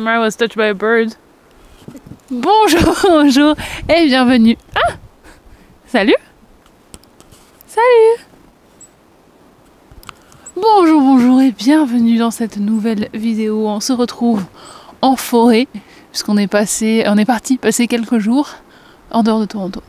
Camera was touched by a bird. Bonjour, bonjour et bienvenue. Ah, salut. Salut. Bonjour, bonjour et bienvenue dans cette nouvelle vidéo. On se retrouve en forêt puisqu'on est parti passer quelques jours en dehors de Toronto.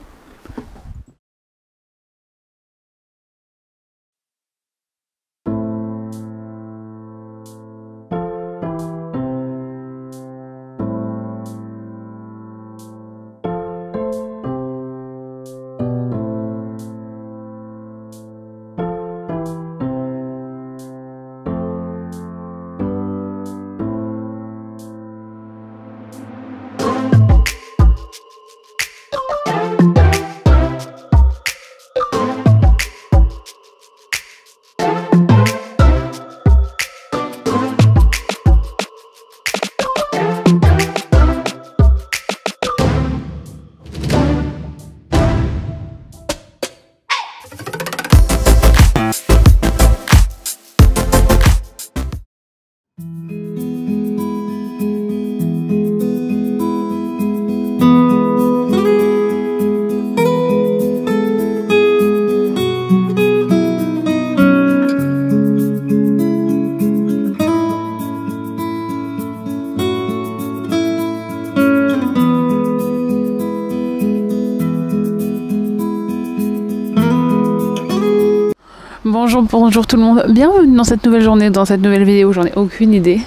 Bonjour tout le monde, bienvenue dans cette nouvelle journée, dans cette nouvelle vidéo, j'en ai aucune idée.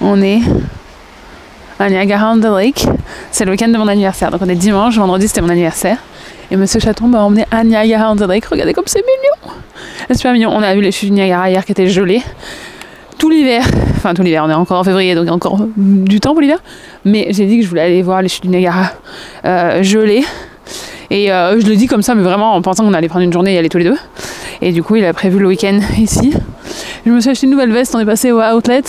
On est à Niagara-on-the-Lake, c'est le week-end de mon anniversaire, donc on est dimanche, vendredi c'était mon anniversaire. Et Monsieur Chaton m'a emmené à Niagara-on-the-Lake, regardez comme c'est mignon. C'est super mignon, on a vu les chutes du Niagara hier qui étaient gelées. Tout l'hiver, on est encore en février donc il y a encore du temps pour l'hiver. Mais j'ai dit que je voulais aller voir les chutes du Niagara gelées. Et je le dis comme ça mais vraiment en pensant qu'on allait prendre une journée et y aller tous les deux. Et du coup il a prévu le week-end ici. Je me suis acheté une nouvelle veste, on est passé au outlet.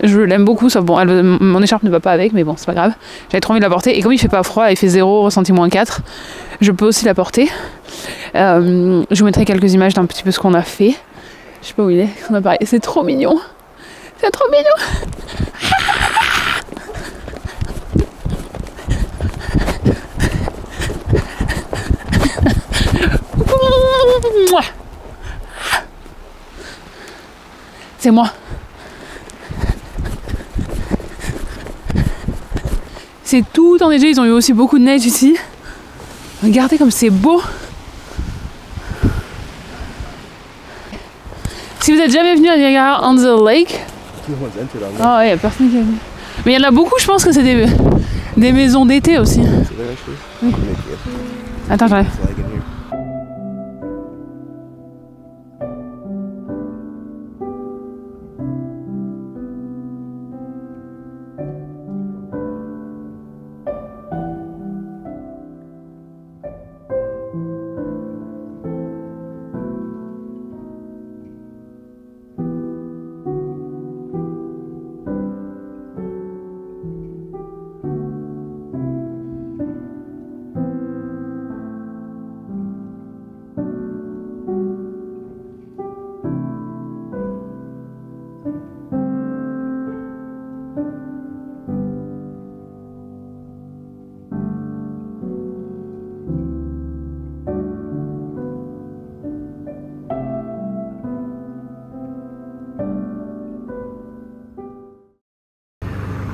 Je l'aime beaucoup, sauf bon, mon écharpe ne va pas avec, mais bon, c'est pas grave. J'avais trop envie de la porter. Et comme il fait pas froid, il fait 0, ressenti -4, je peux aussi la porter. Je vous mettrai quelques images d'un petit peu ce qu'on a fait. Je sais pas où il est, son appareil. C'est trop mignon. C'est trop mignon. C'est moi. C'est tout enneigé, ils ont eu aussi beaucoup de neige ici. Regardez comme c'est beau. Si vous êtes jamais venu à Niagara-on-the-Lake, oh ouais, il n'y a personne qui est venu. Mais il y en a beaucoup, je pense que c'est des maisons d'été aussi. Oui. Attends, j'arrive.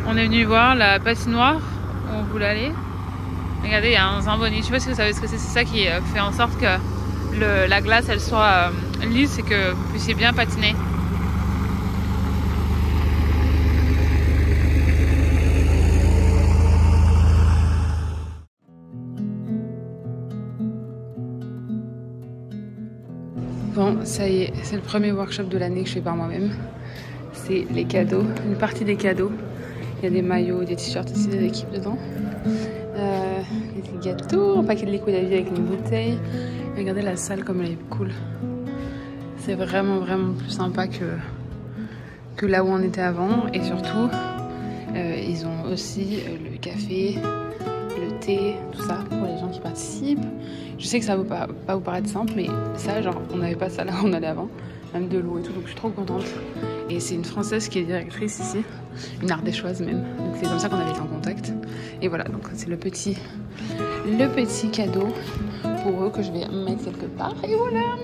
On est venu voir la patinoire où on voulait aller. Regardez, il y a un Zamboni. Je sais pas si vous savez ce que c'est. C'est ça qui fait en sorte que la glace elle soit lisse et que vous puissiez bien patiner. Bon, ça y est, c'est le premier workshop de l'année que je fais par moi-même. C'est les cadeaux, une partie des cadeaux. Il y a des maillots, des t-shirts aussi de l'équipe dedans. Des gâteaux, un paquet de liquide à vie avec une bouteille. Regardez la salle comme elle est cool. C'est vraiment plus sympa que là où on était avant. Et surtout, ils ont aussi le café, le thé, tout ça pour les gens qui participent. Je sais que ça va pas vous paraître simple, mais ça, genre, on n'avait pas ça là où on allait avant. Même de l'eau et tout, donc je suis trop contente. Et c'est une Française qui est directrice ici, une ardéchoise même. Donc c'est comme ça qu'on avait été en contact. Et voilà, donc c'est le petit cadeau pour eux que je vais mettre quelque part. Et voilà.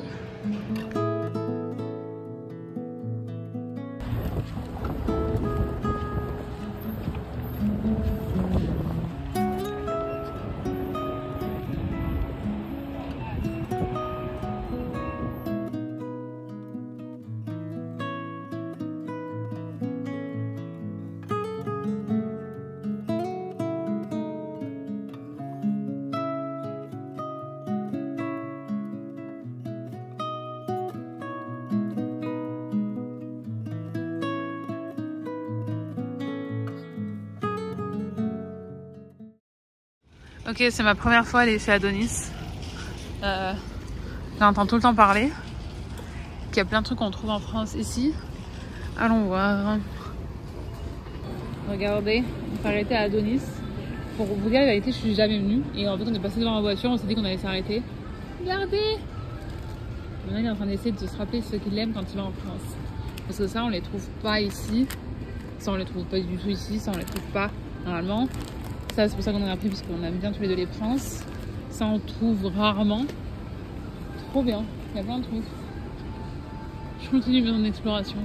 Ok, c'est ma première fois à aller chez Adonis. J'entends tout le temps parler qu'il y a plein de trucs qu'on trouve en France ici. Allons voir. Regardez, on s'est arrêté à Adonis. Pour vous dire la vérité, je suis jamais venue. Et en fait, on est passé devant la voiture, on s'est dit qu'on allait s'arrêter. Regardez! Maintenant, il est en train d'essayer de se rappeler ce qu'il aime quand il va en France. Parce que ça, on les trouve pas ici. Ça, on les trouve pas du tout ici. Ça, on les trouve pas normalement. Ça, c'est pour ça qu'on en a pris, puisqu'on aime bien tous les deux les princes. Ça, on trouve rarement. Trop bien, il y a plein de trucs. Je continue mon exploration.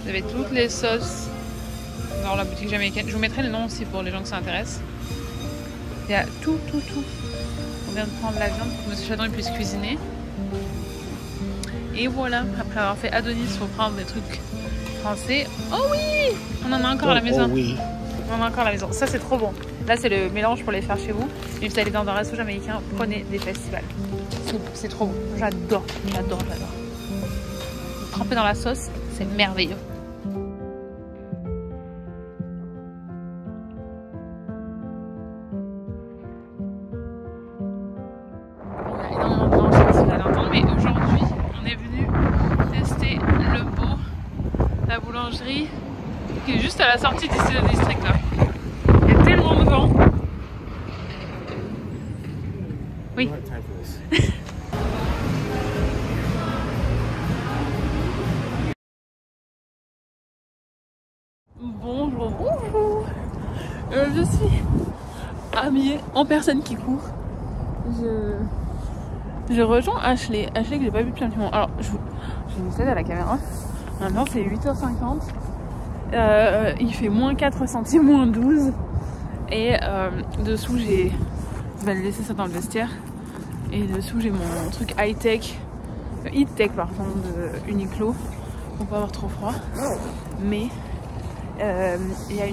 Vous avez toutes les sauces dans la boutique jamaïcaine. Je vous mettrai le nom aussi pour les gens qui s'intéressent. Il y a tout. On vient de prendre la viande pour que M. Chadron puisse cuisiner. Et voilà, après avoir fait Adonis, il faut prendre des trucs français. Oh oui! On en a encore à la maison. Oh oui. On en a encore à la maison. Ça, c'est trop bon. Là, c'est le mélange pour les faire chez vous. Et vous allez dans un resto jamaïcain, prenez des festivals. C'est trop bon. J'adore. Tremper dans la sauce, c'est merveilleux. Mais aujourd'hui, on est venu tester le pot, la boulangerie, qui est juste à la sortie d'ici le district là. Il y a tellement de vent. Oui. Bonjour. Je suis habillée en personne qui court. Je rejoins Ashley que j'ai pas vu depuis un petit moment. Alors, je vous cède à la caméra. Maintenant, c'est 8h50. Il fait moins 4 centimes, moins 12. Et dessous, je vais le laisser ça dans le vestiaire. Et dessous, j'ai mon truc high-tech, heat-tech pardon, de Uniqlo. Pour pas avoir trop froid. Mais il y a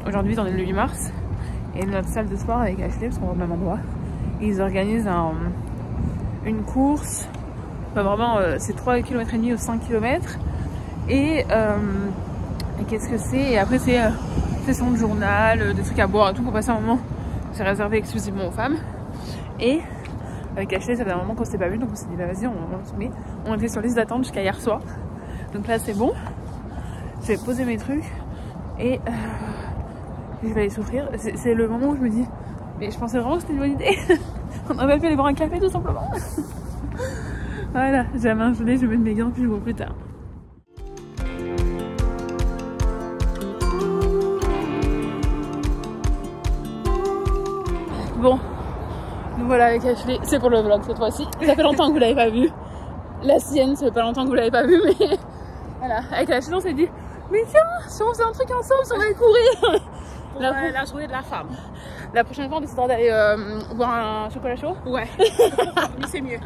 aujourd'hui, on est le 8 mars. Et notre salle de sport avec Ashley, parce qu'on va au même endroit. Ils organisent une course, enfin vraiment c'est 3,5 km ou 5 km. Et qu'est-ce que c'est? Et après c'est session de journal, des trucs à boire et tout pour passer un moment. C'est réservé exclusivement aux femmes. Et avec Ashley, ça fait un moment qu'on s'était pas vu, donc on s'est dit bah vas-y, on se met. On était sur liste d'attente jusqu'à hier soir. Donc là c'est bon. Je vais poser mes trucs et je vais aller souffrir. C'est le moment où je me dis mais je pensais vraiment que c'était une bonne idée. On aurait pu aller boire un café tout simplement. Voilà, j'ai la main gelée, je vais mettre mes gants puis je vous vois plus tard. Bon, nous voilà avec Ashley. C'est pour le vlog cette fois-ci. Ça fait longtemps que vous l'avez pas vu. La sienne, ça fait pas longtemps que vous l'avez pas vu, mais voilà. Avec Ashley, on s'est dit, mais tiens, si on faisait un truc ensemble, si on allait courir. Pour la journée de la femme. La prochaine fois, on décidera d'aller boire un chocolat chaud. Ouais, mais c'est mieux.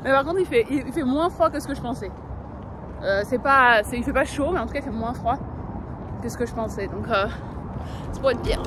Mais par contre, il fait moins froid que ce que je pensais. Il fait pas chaud, mais en tout cas, il fait moins froid que ce que je pensais. Donc, c'est pour être bien.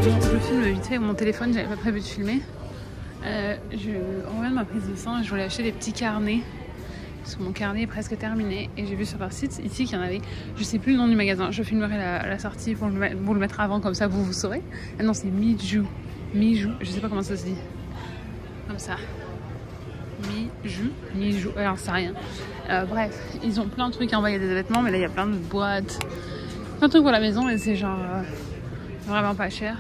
Je filme vite fait avec mon téléphone, j'avais pas prévu de filmer. Je reviens de ma prise de sang et je voulais acheter des petits carnets. Parce que mon carnet est presque terminé. Et j'ai vu sur leur site ici qu'il y en avait. Je sais plus le nom du magasin. Je filmerai la sortie pour vous le mettre avant, comme ça vous saurez. Ah non, c'est Mijou. Mijou, je sais pas comment ça se dit. Comme ça. Mijou, alors c'est rien. Bref, ils ont plein de trucs à envoyer des vêtements, mais là il y a plein de boîtes. Plein de trucs pour la maison et c'est genre vraiment pas cher.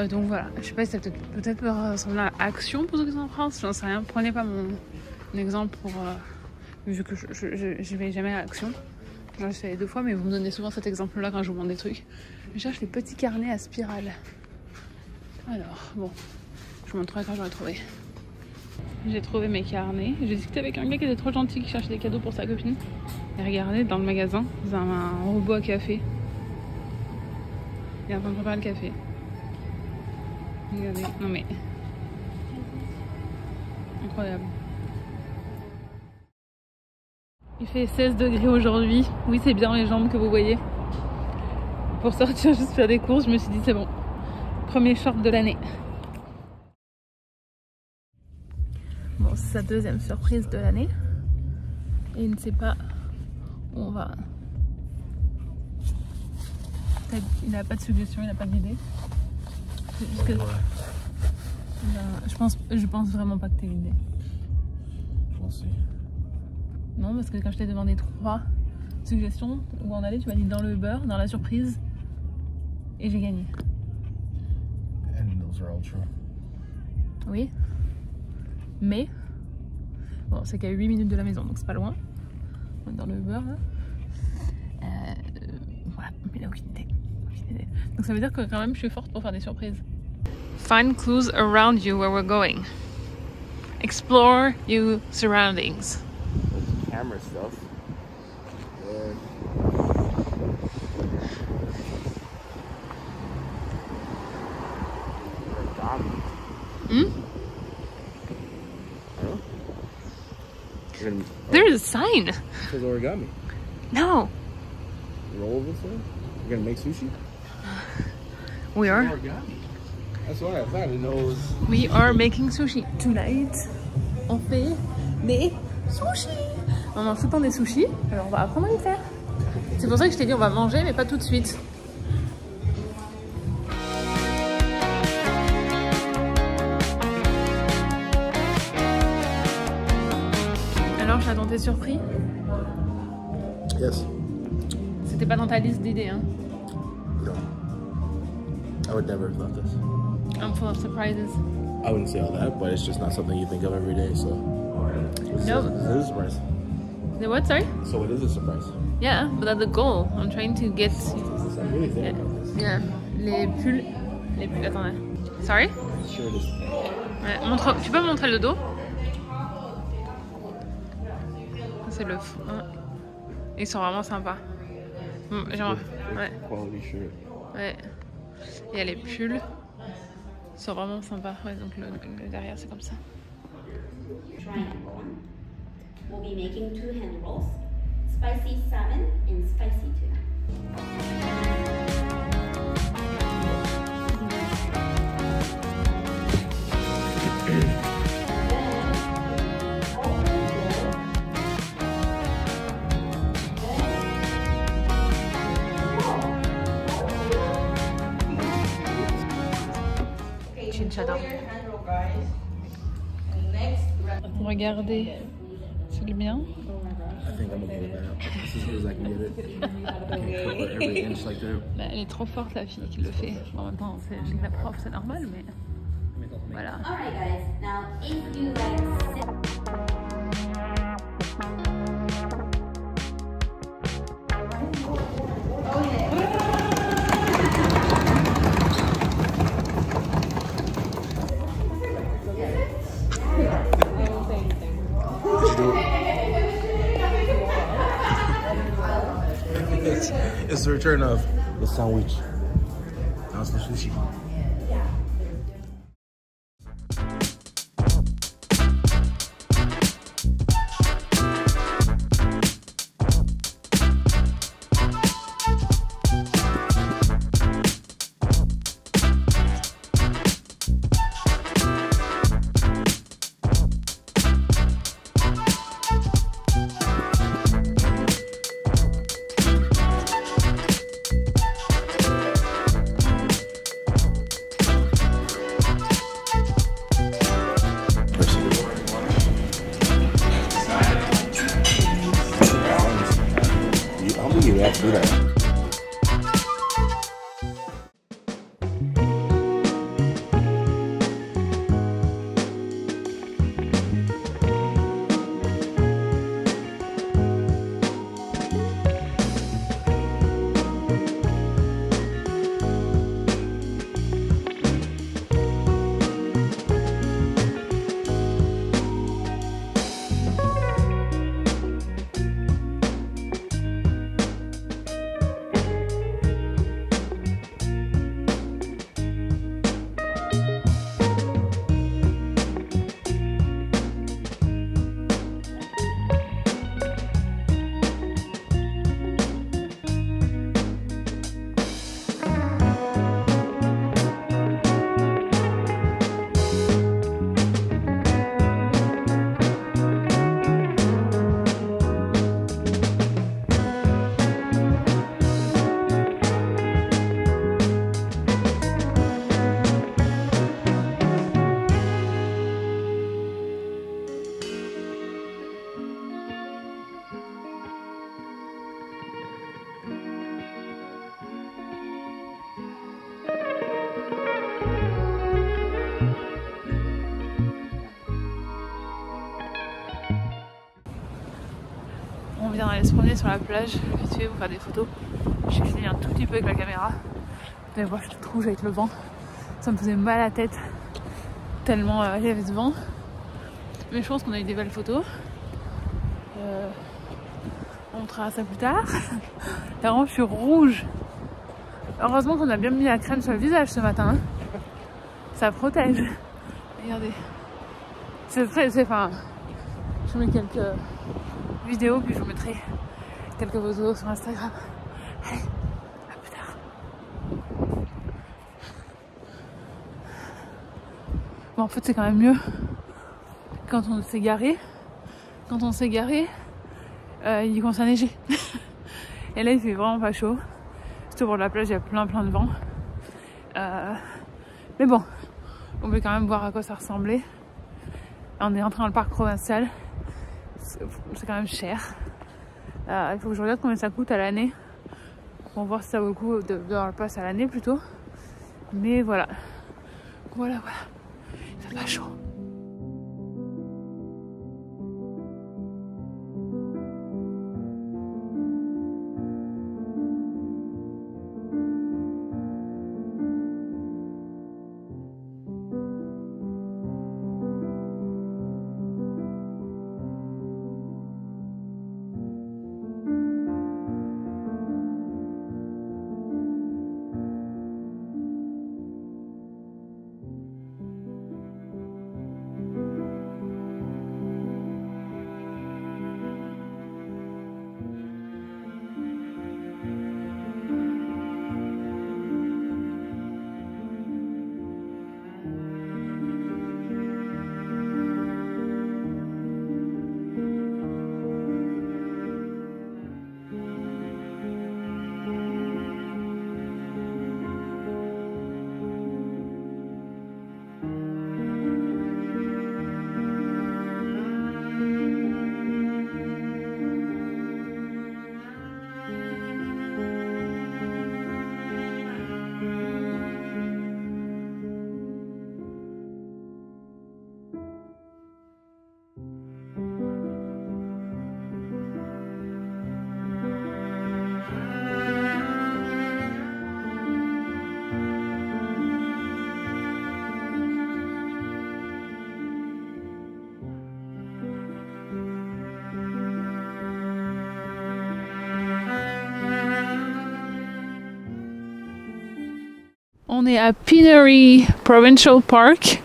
Donc voilà, je sais pas si ça peut-être peut ressembler à Action pour ceux qui sont en France, j'en sais rien. Prenez pas mon exemple pour vu que je vais jamais à Action. J'en ai fait 2 fois, mais vous me donnez souvent cet exemple-là quand je vous montre des trucs. Je cherche les petits carnets à spirale. Alors bon, je vous montrerai quand j'aurai trouvé. J'ai trouvé mes carnets. J'ai discuté avec un gars qui était trop gentil qui cherchait des cadeaux pour sa copine. Et regardez, dans le magasin, ils ont un robot à café. Il est en train de préparer le café. Regardez, non mais... incroyable. Il fait 16 degrés aujourd'hui. Oui, c'est bien les jambes que vous voyez. Pour sortir juste faire des courses, je me suis dit c'est bon. Premier short de l'année. Bon, c'est sa deuxième surprise de l'année. Et il ne sait pas où on va. Il n'a pas de suggestion, il n'a pas d'idée. C'est juste que... je pense vraiment pas que t'aies l'idée. Non, parce que quand je t'ai demandé 3 suggestions où on allait, tu m'as dit dans le Uber, dans la surprise. Et j'ai gagné. And those are all true. Oui. Mais, bon, c'est qu'à 8 minutes de la maison, donc c'est pas loin. On est dans le Uber, là. Voilà, mais il n'a aucune idée. Donc ça veut dire que quand même je suis forte pour faire des surprises. Find clues around you where we're going. Explore your surroundings. Camera stuff. There is a sign. It says origami. No. Roll this thing? You're gonna make sushi? We are. Origami. That's what I thought. I didn't know it was... We are making sushi. Tonight, on fait des sushis. On mange tout le temps des sushis, alors on va apprendre à les faire. C'est pour ça que je t'ai dit on va manger, mais pas tout de suite. Alors, Chadon, t'es surpris? Yes. C'était pas dans ta liste d'idées, hein? No. I would never have thought this. I'm full of surprises. I wouldn't say all that, but it's just not something you think of every day, so... Nope. It is a surprise. The what, sorry? So it is a surprise. Yeah, but that's the goal. I'm trying to get... I'm really thinking about this. Yeah. Les pulls... Attendez. Sorry? Sure it is. Ouais, tu peux me montrer le dos? C'est le fond. Ils sont vraiment sympas. Genre, ouais. Quality shirt. Ouais. Il y a les pulls. Ils sont vraiment sympas. Ouais, donc le derrière, c'est comme ça. We'll be making 2 hand rolls, spicy salmon and spicy tuna. J'adore. Regardez, c'est le mien. I think I'm gonna put it down. This is as good as I can get it. I can't put every inch like that. Bah, elle est trop forte la fille qui le fait. En même temps, j'ai la prof, c'est normal, mais voilà. Alright guys, now if you like sit. It's the return of the sandwich. Now it's the sushi. aller se promener sur la plage, vite fait, vous faire des photos. J'ai filmé un tout petit peu avec la caméra. Mais moi, je suis toute rouge avec le vent. Ça me faisait mal à la tête tellement il y avait ce vent. Mais je pense qu'on a eu des belles photos. On montrera ça plus tard. Là, vraiment, je suis rouge. Heureusement qu'on a bien mis la crème sur le visage ce matin. Hein. Ça protège. Regardez. Enfin, je mets quelques vidéos puis je vous mettrai quelques photos sur Instagram. Allez, à plus tard. Bon, en fait, c'est quand même mieux quand on s'est garé. Quand on s'est garé, il commence à neiger. Et là, il fait vraiment pas chaud. Surtout pour la plage, il y a plein de vent. Mais bon, on peut quand même voir à quoi ça ressemblait. On est rentré dans le parc provincial. C'est quand même cher. Il faut que je regarde combien ça coûte à l'année. Pour voir si ça vaut le coup d'avoir le pass à l'année plutôt. Mais voilà. Voilà. Il fait pas chaud. On est à Pinery Provincial Park.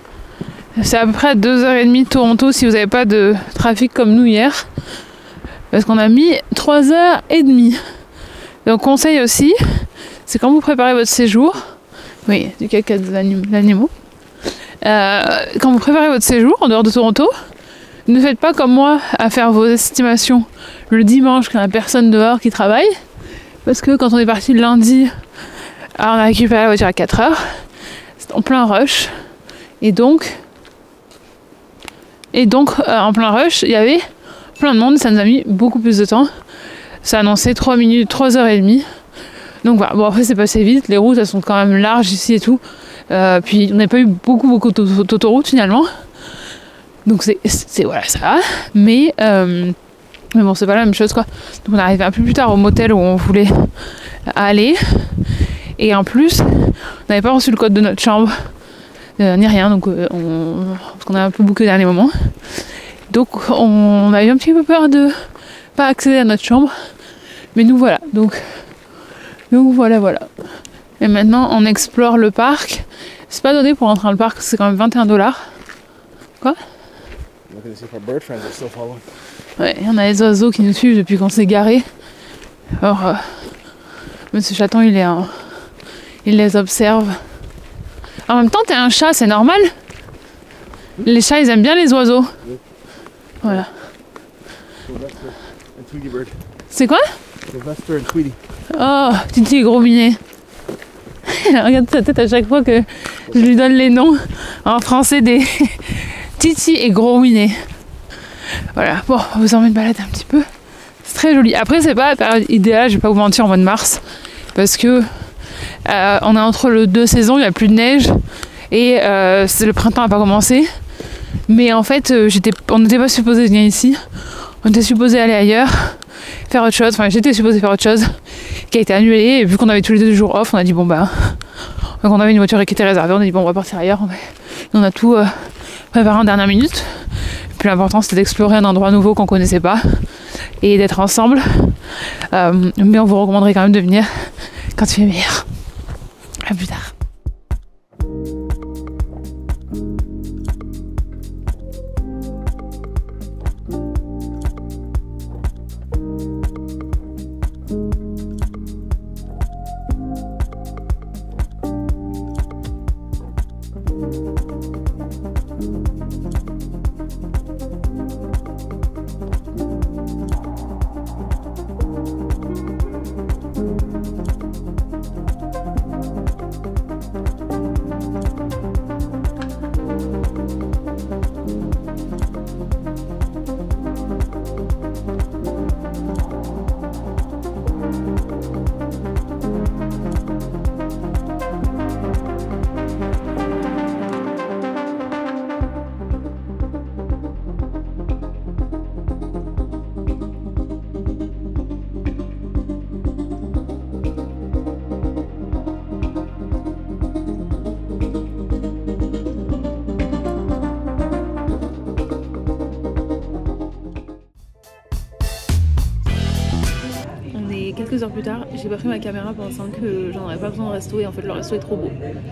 C'est à peu près à 2h30 de Toronto si vous n'avez pas de trafic comme nous hier. Parce qu'on a mis 3h30. Donc conseil aussi, c'est quand vous préparez votre séjour. Oui, du caca d'animaux. Quand vous préparez votre séjour en dehors de Toronto, ne faites pas comme moi à faire vos estimations le dimanche quand il n'y a personne dehors qui travaille. Parce que quand on est parti le lundi, alors on a récupéré la voiture à 4h, c'est en plein rush, et donc en plein rush, il y avait plein de monde, ça nous a mis beaucoup plus de temps. Ça a annoncé 3h30. Donc voilà, bon après c'est passé vite, les routes elles sont quand même larges ici et tout. Puis on n'a pas eu beaucoup d'autoroutes finalement. Donc c'est voilà ça va. Mais bon c'est pas la même chose quoi. Donc on est arrivé un peu plus tard au motel où on voulait aller. Et en plus, on n'avait pas reçu le code de notre chambre, ni rien, donc parce qu'on a un peu booké au dernier moment. Donc on a eu un petit peu peur de pas accéder à notre chambre. Mais nous voilà, donc voilà. Et maintenant on explore le parc. C'est pas donné pour rentrer dans le parc, c'est quand même $21. Quoi? Ouais, on a les oiseaux qui nous suivent depuis qu'on s'est garé. Alors, Monsieur Chaton il les observe. En même temps, t'es un chat, c'est normal. Les chats, ils aiment bien les oiseaux. Voilà. C'est quoi? Oh, Titi est gros minet. Regarde sa tête à chaque fois que je lui donne les noms en français des Titi et gros minet. Voilà, bon, on vous emmène balade un petit peu. C'est très joli. Après, c'est pas la période idéale, je vais pas vous mentir, en mois de mars. Parce que on est entre les deux saisons, il n'y a plus de neige et le printemps n'a pas commencé. Mais en fait, on n'était pas supposé venir ici, on était supposé aller ailleurs. faire autre chose, enfin j'étais supposée faire autre chose, qui a été annulée, et vu qu'on avait tous les 2 jours off, on a dit bon bah, qu'on avait une voiture qui était réservée, on a dit bon on va partir ailleurs, on a tout préparé en dernière minute. Puis l'important c'était d'explorer un endroit nouveau qu'on connaissait pas, et d'être ensemble, mais on vous recommanderait quand même de venir quand il fait meilleur. À plus tard. Quelques heures plus tard, j'ai pas pris ma caméra pensant que j'en aurais pas besoin de resto, et en fait le resto est trop beau.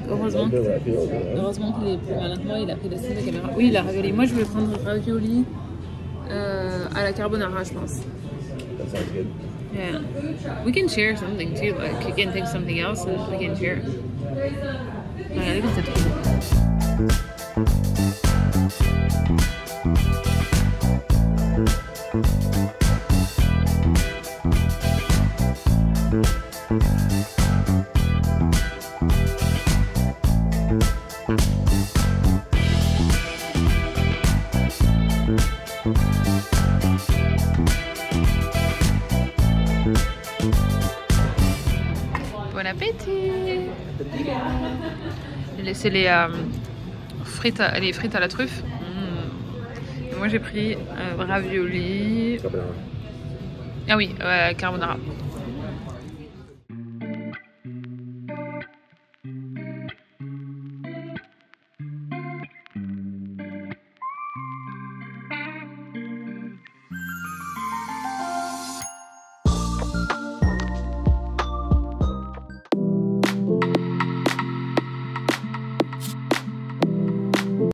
Heureusement qu'il est plus malin que moi, il a pris la caméra. Oui, il a ravioli. Moi je voulais prendre ravioli à la carbonara, je pense. That sounds good. Yeah. We can share something too, like you can take something else and we can share. Regardez comme c'est trop beau. Bon appétit. C'est les frites à la truffe. Et moi j'ai pris ravioli. Carbonara. Ah oui, carbonara.